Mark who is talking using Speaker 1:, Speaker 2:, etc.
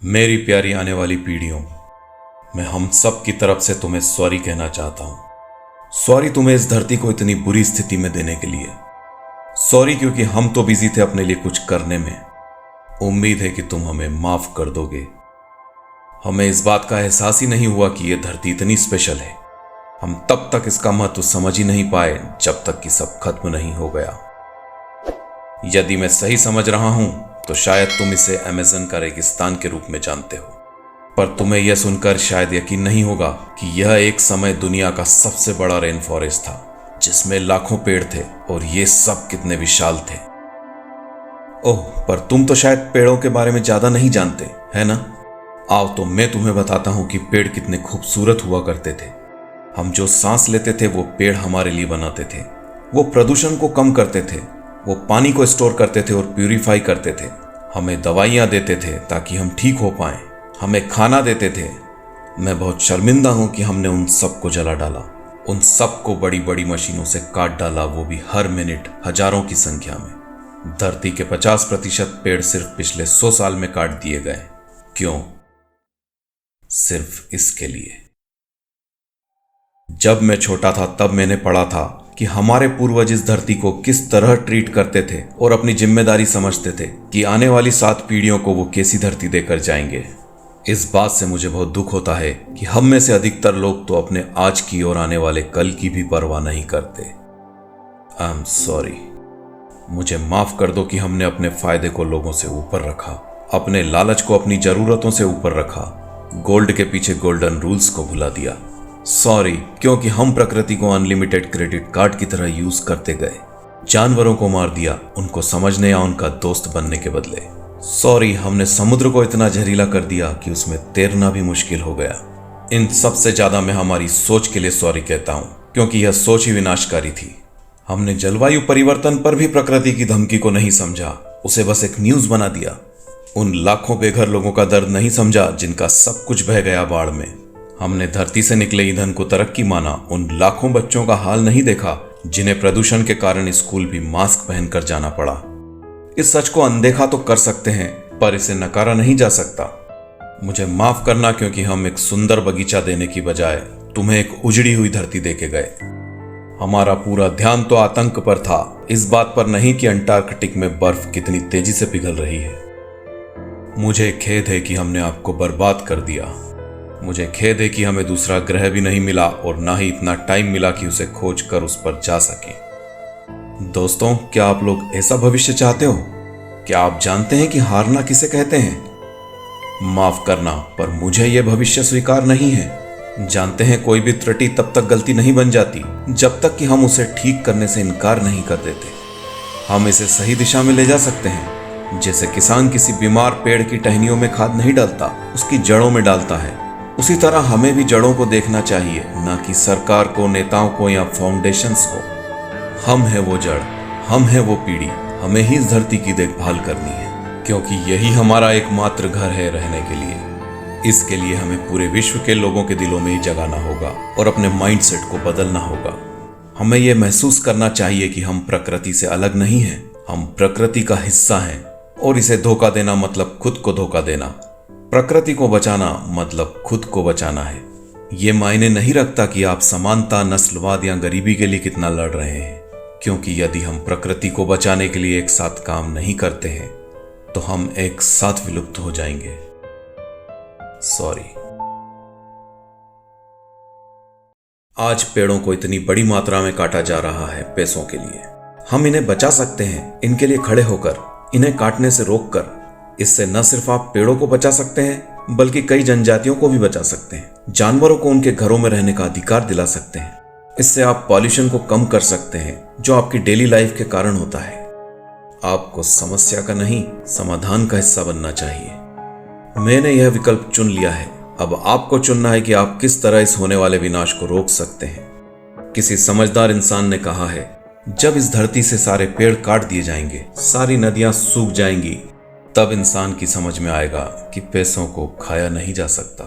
Speaker 1: मेरी प्यारी आने वाली पीढ़ियों, मैं हम सब की तरफ से तुम्हें सॉरी कहना चाहता हूं। सॉरी तुम्हें इस धरती को इतनी बुरी स्थिति में देने के लिए। सॉरी क्योंकि हम तो बिजी थे अपने लिए कुछ करने में। उम्मीद है कि तुम हमें माफ कर दोगे। हमें इस बात का एहसास ही नहीं हुआ कि यह धरती इतनी स्पेशल है। हम तब तक इसका महत्व समझ ही नहीं पाए जब तक कि सब खत्म नहीं हो गया। यदि मैं सही समझ रहा हूं तो शायद तुम इसे अमेज़न का रेगिस्तान के रूप में जानते हो, पर तुम्हें यह सुनकर शायद यकीन नहीं होगा कि यह एक समय दुनिया का सबसे बड़ा रेन फॉरेस्ट था, जिसमें लाखों पेड़ थे और ये सब कितने विशाल थे। ओह, पर तुम तो शायद पेड़ों के बारे में ज्यादा नहीं जानते, है ना? आओ तो मैं तुम्हें बताता हूं कि पेड़ कितने खूबसूरत हुआ करते थे। हम जो सांस लेते थे वो पेड़ हमारे लिए बनाते थे। वो प्रदूषण को कम करते थे, वो पानी को स्टोर करते थे और प्यूरिफाई करते थे। हमें दवाइयाँ देते थे ताकि हम ठीक हो पाएं। हमें खाना देते थे। मैं बहुत शर्मिंदा हूं कि हमने उन सब को जला डाला, उन सब को बड़ी बड़ी मशीनों से काट डाला, वो भी हर मिनट हजारों की संख्या में। धरती के 50% पेड़ सिर्फ पिछले 100 साल में काट दिए गए। क्यों? सिर्फ इसके लिए। जब मैं छोटा था तब मैंने पढ़ा था कि हमारे पूर्वज इस धरती को किस तरह ट्रीट करते थे और अपनी जिम्मेदारी समझते थे कि आने वाली 7 पीढ़ियों को वो कैसी धरती देकर जाएंगे। इस बात से मुझे बहुत दुख होता है कि हम में से अधिकतर लोग तो अपने आज की और आने वाले कल की भी परवाह नहीं करते। I am sorry. मुझे माफ कर दो कि हमने अपने फायदे को लोगों से ऊपर रखा, अपने लालच को अपनी जरूरतों से ऊपर रखा, गोल्ड के पीछे गोल्डन रूल्स को भुला दिया। सॉरी क्योंकि हम प्रकृति को अनलिमिटेड क्रेडिट कार्ड की तरह यूज करते गए, जानवरों को मार दिया उनको समझने या उनका दोस्त बनने के बदले। सॉरी हमने समुद्र को इतना जहरीला कर दिया कि उसमें तैरना भी मुश्किल हो गया। इन सब से ज्यादा मैं हमारी सोच के लिए सॉरी कहता हूं, क्योंकि यह सोच ही विनाशकारी थी। हमने जलवायु परिवर्तन पर भी प्रकृति की धमकी को नहीं समझा, उसे बस एक न्यूज बना दिया। उन लाखों बेघर लोगों का दर्द नहीं समझा जिनका सब कुछ बह गया बाढ़ में। हमने धरती से निकले ईंधन को तरक्की माना, उन लाखों बच्चों का हाल नहीं देखा जिन्हें प्रदूषण के कारण स्कूल भी मास्क पहनकर जाना पड़ा। इस सच को अनदेखा तो कर सकते हैं, पर इसे नकारा नहीं जा सकता। मुझे माफ करना क्योंकि हम एक सुंदर बगीचा देने की बजाय तुम्हें एक उजड़ी हुई धरती देके गए। हमारा पूरा ध्यान तो आतंक पर था, इस बात पर नहीं कि अंटार्कटिक में बर्फ कितनी तेजी से पिघल रही है। मुझे खेद है कि हमने आपको बर्बाद कर दिया। मुझे खेद है कि हमें दूसरा ग्रह भी नहीं मिला और ना ही इतना टाइम मिला कि उसे खोज कर उस पर जा सके। दोस्तों, क्या आप लोग ऐसा भविष्य चाहते हो? क्या आप जानते हैं कि हारना किसे कहते हैं? माफ करना, पर मुझे यह भविष्य स्वीकार नहीं है। जानते हैं कोई भी त्रुटि तब तक गलती नहीं बन जाती जब तक कि हम उसे ठीक करने से इनकार नहीं कर देते। हम इसे सही दिशा में ले जा सकते हैं। जैसे किसान किसी बीमार पेड़ की टहनियों में खाद नहीं डालता, उसकी जड़ों में डालता है, उसी तरह हमें भी जड़ों को देखना चाहिए, ना कि सरकार को, नेताओं को या फाउंडेशंस को। हम है वो जड़, हम है वो पीढ़ी। हमें ही इस धरती की देखभाल करनी है, क्योंकि यही हमारा एकमात्र घर है रहने के लिए। इसके लिए हमें पूरे विश्व के लोगों के दिलों में ही जगाना होगा और अपने माइंडसेट को बदलना होगा। हमें यह महसूस करना चाहिए कि हम प्रकृति से अलग नहीं हैं, हम प्रकृति का हिस्सा हैं, और इसे धोखा देना मतलब खुद को धोखा देना। प्रकृति को बचाना मतलब खुद को बचाना है। ये मायने नहीं रखता कि आप समानता, नस्लवाद या गरीबी के लिए कितना लड़ रहे हैं, क्योंकि यदि हम प्रकृति को बचाने के लिए एक साथ काम नहीं करते हैं तो हम एक साथ विलुप्त हो जाएंगे। सॉरी। आज पेड़ों को इतनी बड़ी मात्रा में काटा जा रहा है पैसों के लिए। हम इन्हें बचा सकते हैं, इनके लिए खड़े होकर, इन्हें काटने से रोककर। इससे न सिर्फ आप पेड़ों को बचा सकते हैं बल्कि कई जनजातियों को भी बचा सकते हैं। जानवरों को उनके घरों में रहने का अधिकार दिला सकते हैं। इससे आप पॉल्यूशन को कम कर सकते हैं जो आपकी डेली लाइफ के कारण होता है। आपको समस्या का नहीं, समाधान का हिस्सा बनना चाहिए। मैंने यह विकल्प चुन लिया है। अब आपको चुनना है कि आप किस तरह इस होने वाले विनाश को रोक सकते हैं। किसी समझदार इंसान ने कहा है, जब इस धरती से सारे पेड़ काट दिए जाएंगे, सारी नदियां सूख जाएंगी, तब इंसान की समझ में आएगा कि पैसों को खाया नहीं जा सकता।